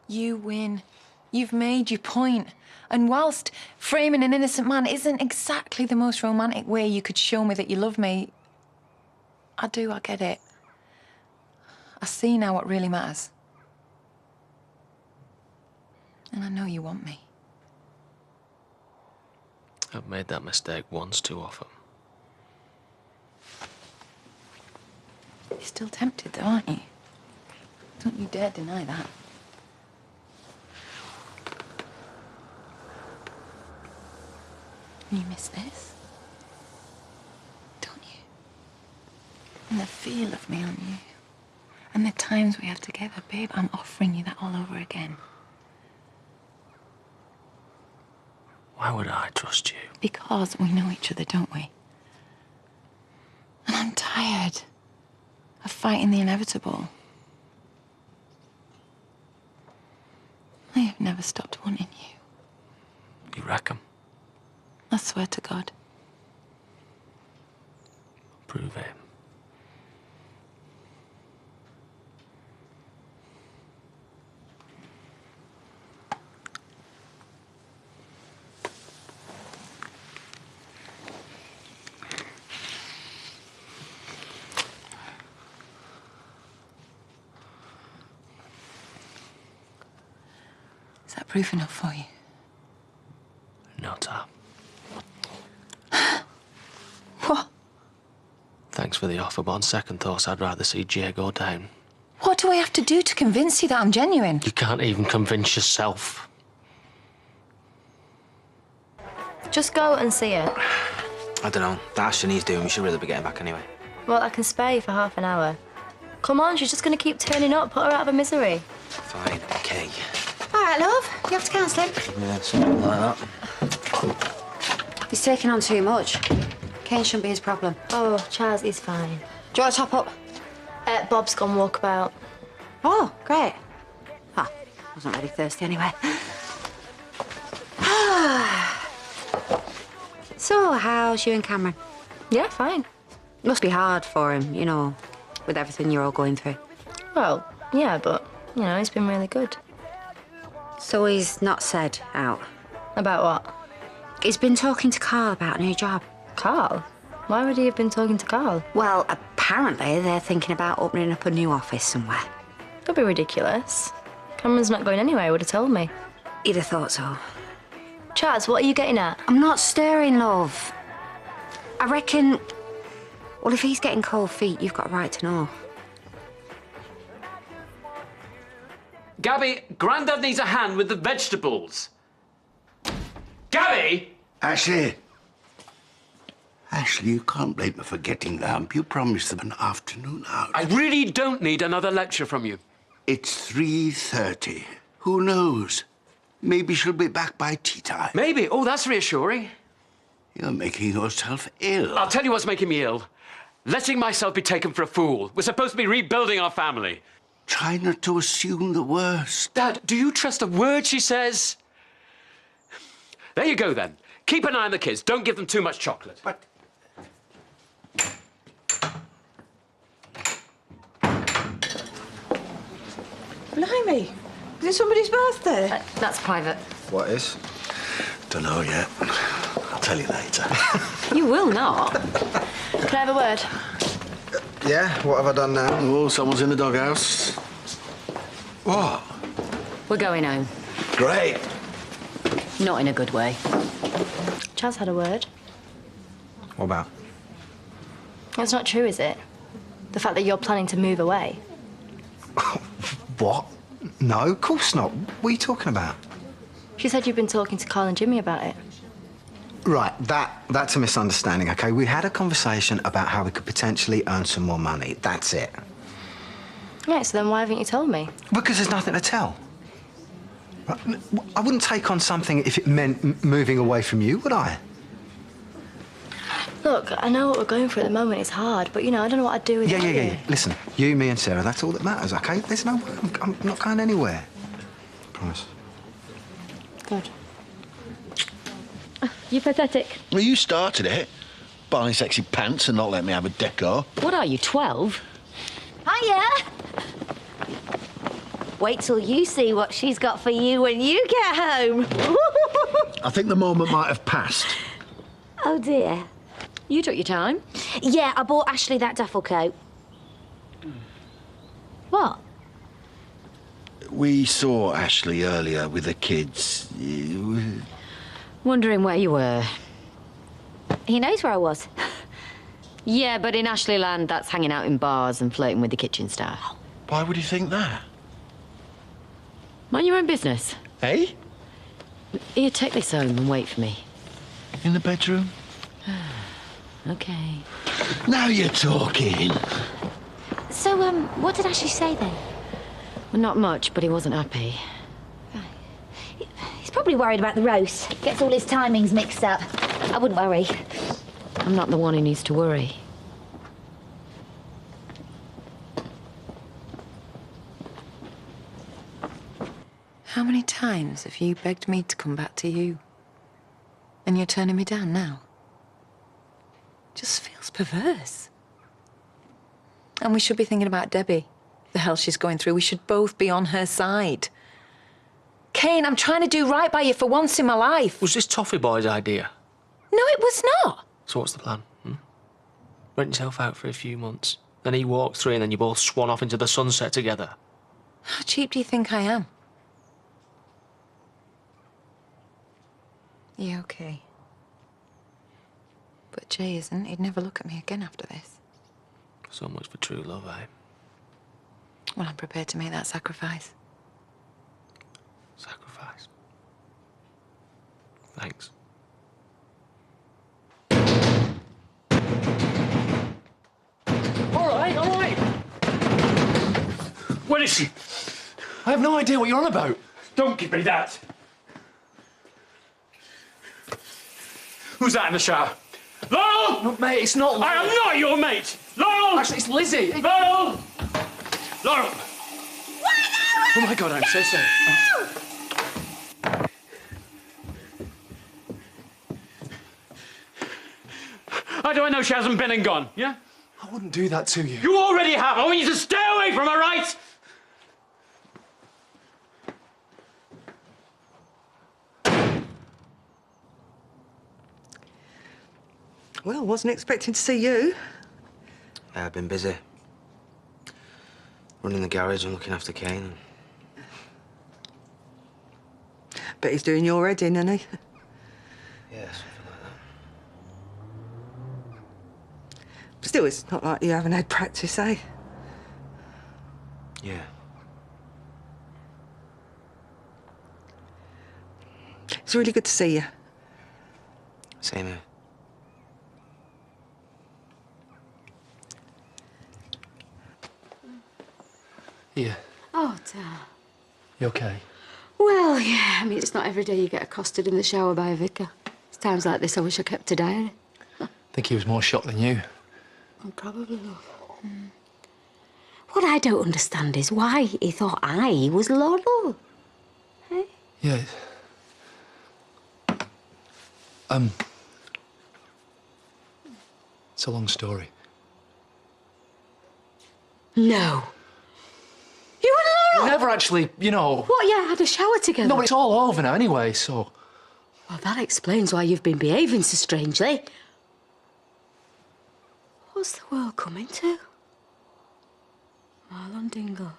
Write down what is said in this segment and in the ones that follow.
You win. You've made your point. And whilst framing an innocent man isn't exactly the most romantic way you could show me that you love me, I get it. I see now what really matters. And I know you want me. I've made that mistake once too often. You're still tempted, though, aren't you? Don't you dare deny that. You miss this, don't you? And the feel of me on you. And the times we have together, babe, I'm offering you that all over again. Why would I trust you? Because we know each other, don't we? And I'm tired of fighting the inevitable. I have never stopped wanting you. You reckon? I swear to God. Prove it. Is that proof enough for you? No, Tam. What? Thanks for the offer, but on second thoughts, I'd rather see Jay go down. What do I have to do to convince you that I'm genuine? You can't even convince yourself. Just go and see her. I don't know. The ashing he's doing, we should really be getting back anyway. Well, I can spare you for half an hour. Come on, she's just going to keep turning up. Put her out of her misery. Fine, okay. All right, love. You have to counselling. Yeah, something like that. He's taking on too much. Kane shouldn't be his problem. Oh, Chaz is fine. Do you want to top up? Bob's gone walkabout. Oh, great. Ah, wasn't really thirsty anyway. So, how's you and Cameron? Yeah, fine. Must be hard for him, you know, with everything you're all going through. Well, yeah, but, you know, it's been really good. So he's not said out? About what? He's been talking to Carl about a new job. Carl? Why would he have been talking to Carl? Well, apparently they're thinking about opening up a new office somewhere. That'd be ridiculous. Cameron's not going anywhere, he would have told me. He'd have thought so. Chaz, what are you getting at? I'm not stirring, love. I reckon... Well, if he's getting cold feet, you've got a right to know. Gabby, Grandad needs a hand with the vegetables. Gabby! Ashley! Ashley, you can't blame her for getting lamp. You promised them an afternoon out. I really don't need another lecture from you. It's 3:30. Who knows? Maybe she'll be back by tea time. Maybe. Oh, that's reassuring. You're making yourself ill. I'll tell you what's making me ill. Letting myself be taken for a fool. We're supposed to be rebuilding our family. Try not to assume the worst. Dad, do you trust a word she says? There you go, then. Keep an eye on the kids. Don't give them too much chocolate. But... Blimey, is it somebody's birthday? That's private. What is? Don't know yet. I'll tell you later. You will not. Can I have a word? Yeah, what have I done now? Oh, someone's in the doghouse. What? We're going home. Great. Not in a good way. Chaz had a word. What about? That's not true, is it? The fact that you're planning to move away. What? No, of course not. What are you talking about? She said you've been talking to Carl and Jimmy about it. Right, that's a misunderstanding, OK? We had a conversation about how we could potentially earn some more money. That's it. Right, so then why haven't you told me? Because there's nothing to tell. I wouldn't take on something if it meant moving away from you, would I? Look, I know what we're going through at the moment is hard, but, you know, I don't know what I'd do without you. Yeah. Listen, you, me and Sarah, that's all that matters, OK? There's no... I'm not going anywhere. Promise. Good. You pathetic. Well, you started it. Buying sexy pants and not letting me have a decor. What are you, 12? Hiya! Wait till you see what she's got for you when you get home. I think the moment might have passed. Oh, dear. You took your time. Yeah, I bought Ashley that duffel coat. What? We saw Ashley earlier with the kids. Wondering where you were. He knows where I was. Yeah, but in Ashleyland, that's hanging out in bars and flirting with the kitchen staff. Why would you think that? Mind your own business. Eh? Here, take this home and wait for me. In the bedroom? Okay. Now you're talking. So, what did Ashley say then? Well, not much, but he wasn't happy. He's probably worried about the roast. Gets all his timings mixed up. I wouldn't worry. I'm not the one who needs to worry. How many times have you begged me to come back to you? And you're turning me down now? Just feels perverse. And we should be thinking about Debbie. The hell she's going through. We should both be on her side. Kane, I'm trying to do right by you for once in my life. Was this Toffee Boy's idea? No, it was not. So what's the plan? Rent yourself out for a few months. Then he walks through and then you both swan off into the sunset together. How cheap do you think I am? Yeah, okay. But Jay isn't. He'd never look at me again after this. So much for true love, eh? Well, I'm prepared to make that sacrifice. Sacrifice. Thanks. All right. Where is she? I have no idea what you're on about. Don't give me that. Who's that in the shower? Laurel! No, mate, it's not I am not your mate! Laurel! Actually, it's Lizzie. Laurel! Laurel! Oh, my God, I'm so sorry. How do I know she hasn't been and gone, yeah? I wouldn't do that to you. You already have. I want you to stay away from her, right? Well, wasn't expecting to see you. I've been busy. Running the garage and looking after Kane. Bet he's doing your head in, isn't he? Yeah, something like that. Still, it's not like you haven't had practice, eh? Yeah. It's really good to see you. Same here. Yeah. Oh, Dad. You okay? Well, yeah, I mean, it's not every day you get accosted in the shower by a vicar. It's times like this I wish I kept a diary. I think he was more shocked than you. Oh, probably, love. What I don't understand is why he thought I was Laurel. Eh? Yeah. It's a long story. No. You and We Laurel? never actually, you know... What, yeah, had a shower together? No, but it's all over now anyway, so... Well, that explains why you've been behaving so strangely. What's the world coming to? Marlon Dingle.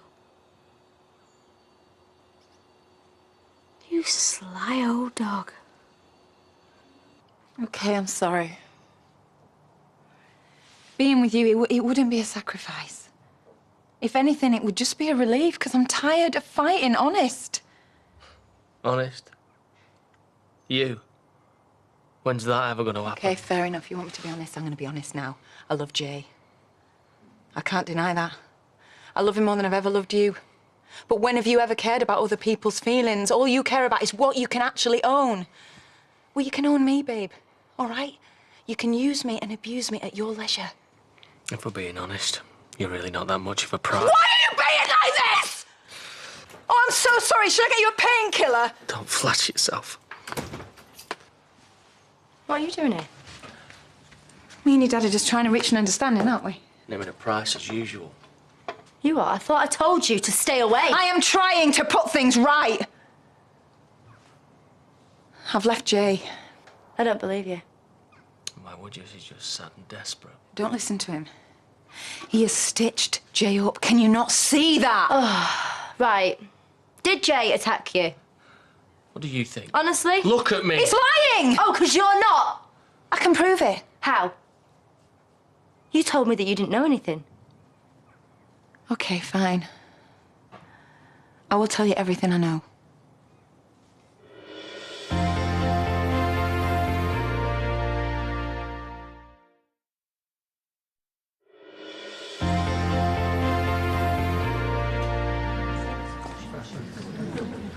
You sly old dog. Okay, I'm sorry. Being with you, it wouldn't be a sacrifice. If anything, it would just be a relief, because I'm tired of fighting, honest. Honest? You? When's that ever going to happen? Okay, fair enough. You want me to be honest? I'm going to be honest now. I love Jay. I can't deny that. I love him more than I've ever loved you. But when have you ever cared about other people's feelings? All you care about is what you can actually own. Well, you can own me, babe. All right? You can use me and abuse me at your leisure. If we're being honest, you're really not that much of a prat. Why are you being like this? Oh, I'm so sorry. Should I get you a painkiller? Don't flatter yourself. What are you doing here? Me and your dad are just trying to reach an understanding, aren't we? Naming a price as usual. You are? I thought I told you to stay away. I am trying to put things right. I've left Jay. I don't believe you. Why would you? She's just sad and desperate. Don't listen to him. He has stitched Jay up. Can you not see that? Right. Did Jay attack you? What do you think? Honestly? Look at me. He's lying! Oh, because you're not. I can prove it. How? You told me that you didn't know anything. Okay, fine. I will tell you everything I know.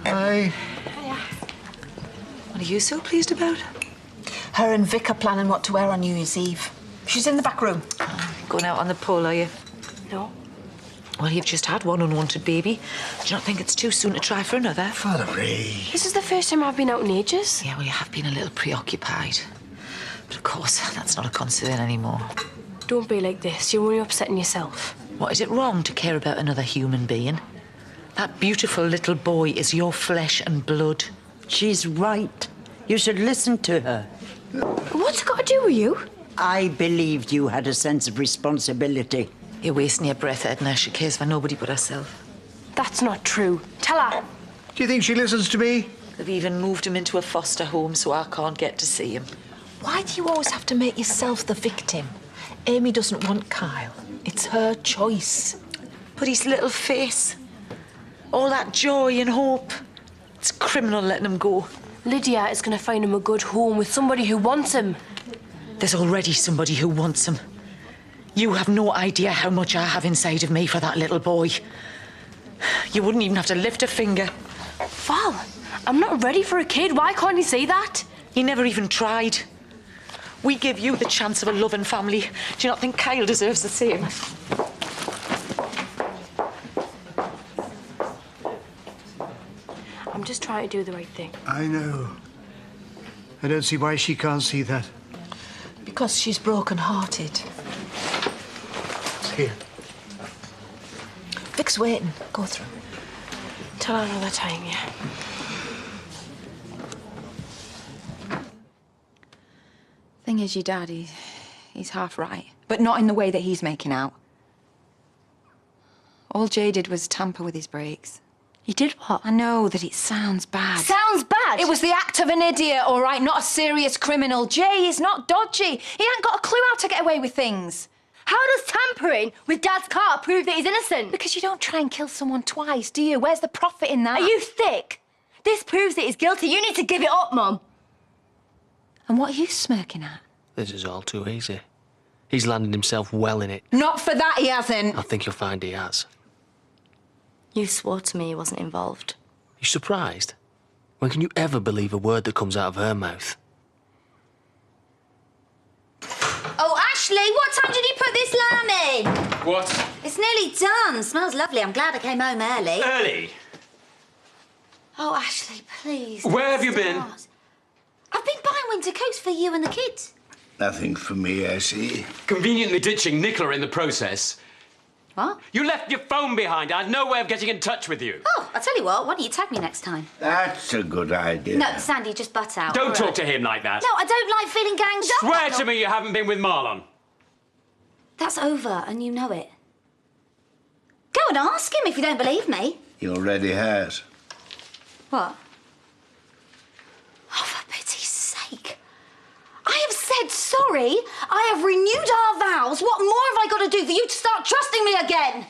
Hi. What are you so pleased about? Her and Vic are planning what to wear on New Year's Eve. She's in the back room. Going out on the pole, are you? No. Well, you've just had one unwanted baby. Do you not think it's too soon to try for another? Valerie. This is the first time I've been out in ages. Yeah, well, you have been a little preoccupied. But of course, that's not a concern anymore. Don't be like this. You're only upsetting yourself. What, is it wrong to care about another human being? That beautiful little boy is your flesh and blood. She's right. You should listen to her. What's it got to do with you? I believed you had a sense of responsibility. You're wasting your breath, Edna. She cares for nobody but herself. That's not true. Tell her. Do you think she listens to me? They've even moved him into a foster home, so I can't get to see him. Why do you always have to make yourself the victim? Amy doesn't want Kyle. It's her choice. But his little face, all that joy and hope, it's criminal letting him go. Lydia is going to find him a good home with somebody who wants him. There's already somebody who wants him. You have no idea how much I have inside of me for that little boy. You wouldn't even have to lift a finger. Val, I'm not ready for a kid. Why can't you see that? You never even tried. We give you the chance of a loving family. Do you not think Kyle deserves the same? I'm just trying to do the right thing. I know. I don't see why she can't see that. Because she's broken-hearted. It's here. Vic's waiting. Go through. Tell her another time, yeah. Thing is, your dad, he's half right. But not in the way that he's making out. All Jay did was tamper with his brakes. He did what? I know that it sounds bad. Sounds bad? It was the act of an idiot, all right, not a serious criminal. Jay is not dodgy. He ain't got a clue how to get away with things. How does tampering with Dad's car prove that he's innocent? Because you don't try and kill someone twice, do you? Where's the profit in that? Are you thick? This proves that he's guilty. You need to give it up, Mum. And what are you smirking at? This is all too easy. He's landed himself well in it. Not for that, he hasn't. I think you'll find he has. You swore to me he wasn't involved. You surprised? When can you ever believe a word that comes out of her mouth? Oh, Ashley, what time did you put this lamb in? What? It's nearly done. Smells lovely. I'm glad I came home early. Early? Oh, Ashley, please. Where have you been? start. I've been buying winter coats for you and the kids. Nothing for me, I see. Conveniently ditching Nicola in the process. What? You left your phone behind. I had no way of getting in touch with you. Oh, I'll tell you what. Why don't you tag me next time? That's a good idea. No, Sandy, just butt out. Don't All talk right. to him like that. No, I don't like feeling ganged up. Swear to me you haven't been with Marlon. That's over, and you know it. Go and ask him if you don't believe me. He already has. What? Oh, for pity's sake. I have said sorry. I have renewed our vows. What more have I got to do for you to start trusting me again?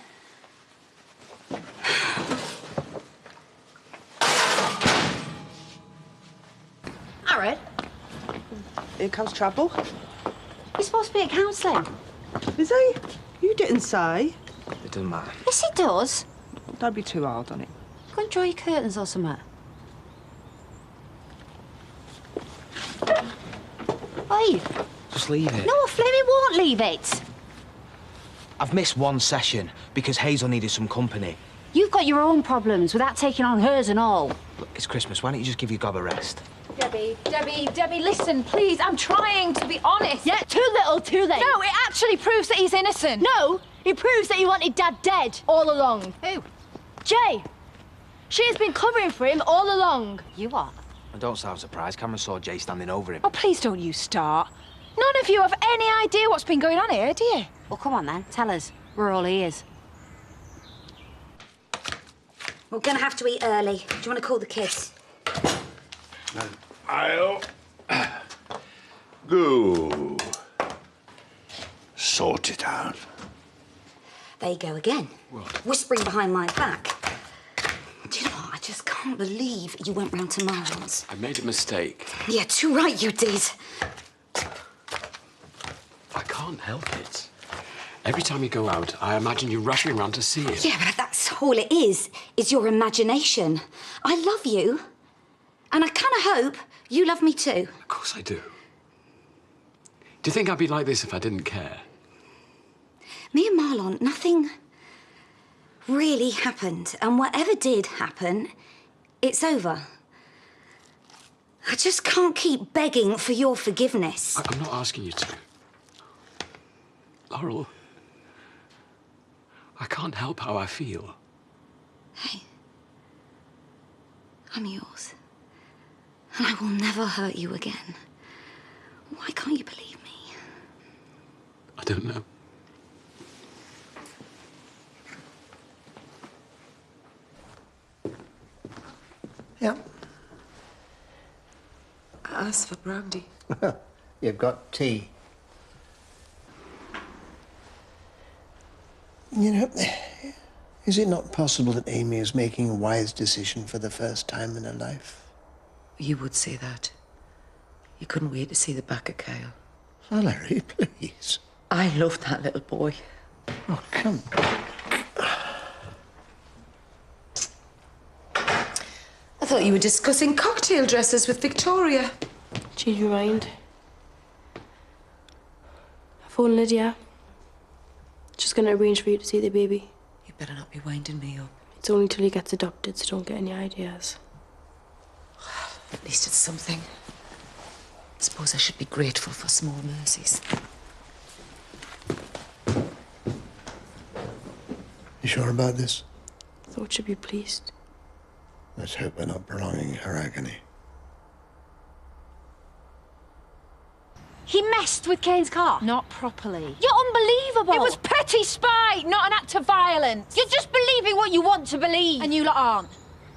Aaron, Here comes trouble. you're supposed to be at counselling. Is he? You didn't say. It doesn't matter. Yes, it does. Don't be too hard on it. Go and draw your curtains or something. Oi. Just leave it. No, Fleming won't leave it. I've missed one session because Hazel needed some company. You've got your own problems without taking on hers and all. Look, it's Christmas. Why don't you just give your gob a rest? Yeah, Debbie, listen, please. I'm trying to be honest. Yeah, too little, too late. No, it actually proves that he's innocent. No, it proves that he wanted Dad dead all along. Who? Jay. She has been covering for him all along. You are? I don't sound surprised. Cameron saw Jay standing over him. Oh, please don't you start. None of you have any idea what's been going on here, do you? Well, come on then, tell us. We're all ears. We're gonna have to eat early. Do you want to call the kids? I'll go sort it out. There you go again. Whispering behind my back. Do you know what? I just can't believe you went round to Marlon's. I made a mistake. Yeah, too right you did. I can't help it. Every time you go out, I imagine you rushing around to see it. Yeah, but that's all it is your imagination. I love you, and I kind of hope you love me too. Of course I do. Do you think I'd be like this if I didn't care? Me and Marlon, nothing really happened, and whatever did happen, it's over. I just can't keep begging for your forgiveness. I'm not asking you to. Laurel, I can't help how I feel. Hey, I'm yours, and I will never hurt you again. Why can't you believe me? I don't know. Yeah. I asked for brandy. You've got tea. You know, is it not possible that Amy is making a wise decision for the first time in her life? You would say that. You couldn't wait to see the back of Kyle. Valerie, please. I loved that little boy. Oh, come. I thought you were discussing cocktail dresses with Victoria. Change your mind. I phoned Lydia. She's going to arrange for you to see the baby. You better not be winding me up. It's only till he gets adopted, so don't get any ideas. At least it's something. I suppose I should be grateful for small mercies. You sure about this? I thought she'd be pleased. Let's hope we're not prolonging her agony. He messed with Kane's car? Not properly. You're unbelievable! It was petty spite, not an act of violence. You're just believing what you want to believe. And you lot aren't.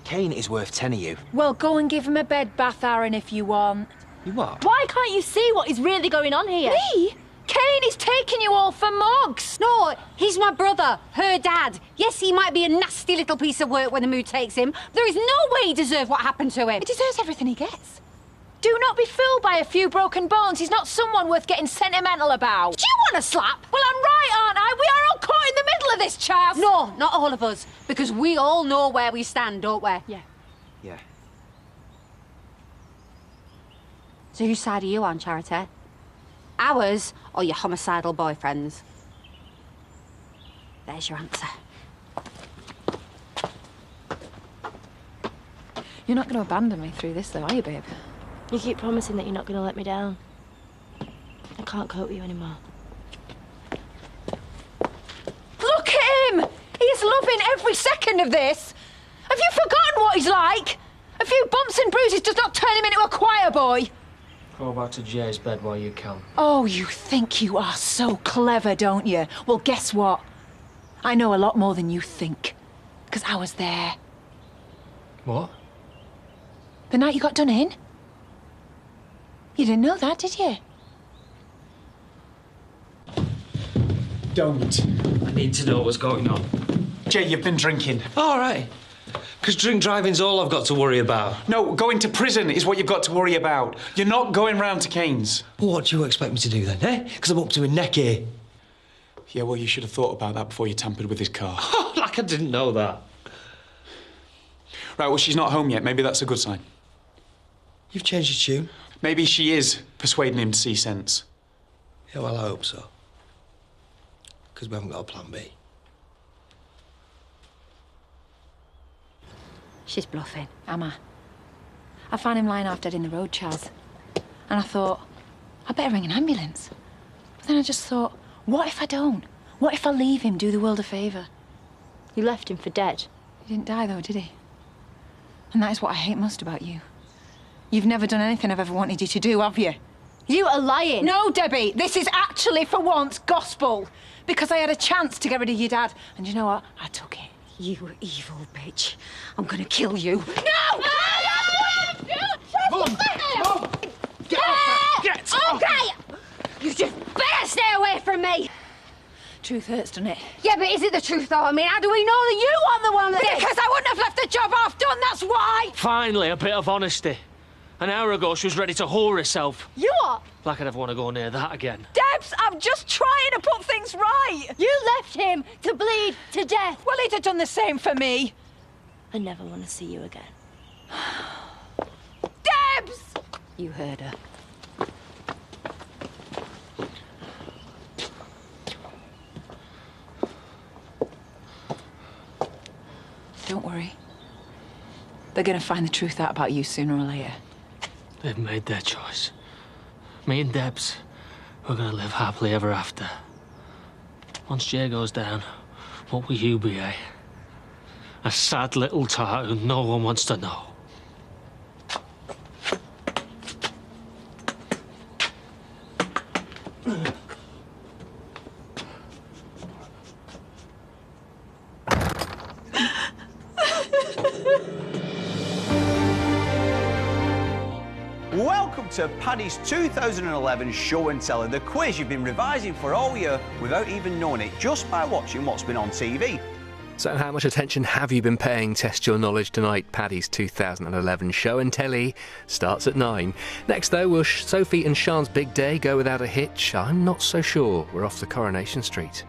Kane is worth 10 of you. Well, go and give him a bed bath, Aaron, if you want. You what? Why can't you see what is really going on here? Me? Kane is taking you all for mugs. No, he's my brother, her dad. Yes, he might be a nasty little piece of work when the mood takes him. There is no way he deserves what happened to him. He deserves everything he gets. Do not be fooled by a few broken bones. He's not someone worth getting sentimental about. Do you want a slap? Well, I'm right, aren't I? We are all caught in the middle of this, chav. No, not all of us. Because we all know where we stand, don't we? Yeah. Yeah. So whose side are you on, Charity? Ours or your homicidal boyfriend's? There's your answer. You're not going to abandon me through this, though, are you, babe? You keep promising that you're not going to let me down. I can't cope with you anymore. Look at him! He is loving every second of this. Have you forgotten what he's like? A few bumps and bruises does not turn him into a choir boy. Go back to Jay's bed while you can. Oh, you think you are so clever, don't you? Well, guess what? I know a lot more than you think. Because I was there. What? The night you got done in? You didn't know that, did you? Don't. I need to know what's going on. Jay, you've been drinking. All right. Because drink driving's all I've got to worry about. No, going to prison is what you've got to worry about. You're not going round to Kane's. Well, what do you expect me to do then, eh? Because I'm up to my neck here. Yeah, well, you should have thought about that before you tampered with his car. Like I didn't know that. Right, well, she's not home yet. Maybe that's a good sign. You've changed your tune. Maybe she is persuading him to see sense. Yeah, well, I hope so. Because we haven't got a plan B. She's bluffing. Am I? I found him lying half dead in the road, Chaz. And I thought, I better ring an ambulance. But then I just thought, what if I don't? What if I leave him, do the world a favour? You left him for dead. He didn't die, though, did he? And that is what I hate most about you. You've never done anything I've ever wanted you to do, have you? You are lying. No, Debbie, this is actually, for once, gospel. Because I had a chance to get rid of your dad. And you know what? I took it. You evil bitch. I'm gonna kill you. No! Mum! Mum! Get off! Get off! Okay! You just better stay away from me! Truth hurts, doesn't it? Yeah, but is it the truth, though? I mean, how do we know that you want the one that... Because I wouldn't have left the job half done, that's why! Finally, a bit of honesty. An hour ago, she was ready to whore herself. You are? Like I'd ever want to go near that again. Debs, I'm just trying to put things right. You left him to bleed to death. Well, he'd have done the same for me. I never want to see you again. Debs! You heard her. Don't worry. They're going to find the truth out about you sooner or later. They've made their choice. Me and Debs, we're going to live happily ever after. Once Jay goes down, what will you be, eh? A sad little tart who no one wants to know. Welcome to Paddy's 2011 Show and Tell, the quiz you've been revising for all year without even knowing it, just by watching what's been on TV. So how much attention have you been paying? Test your knowledge tonight. Paddy's 2011 Show and Telly starts at 9. Next though, will Sophie and Sean's big day go without a hitch? I'm not so sure. We're off to Coronation Street.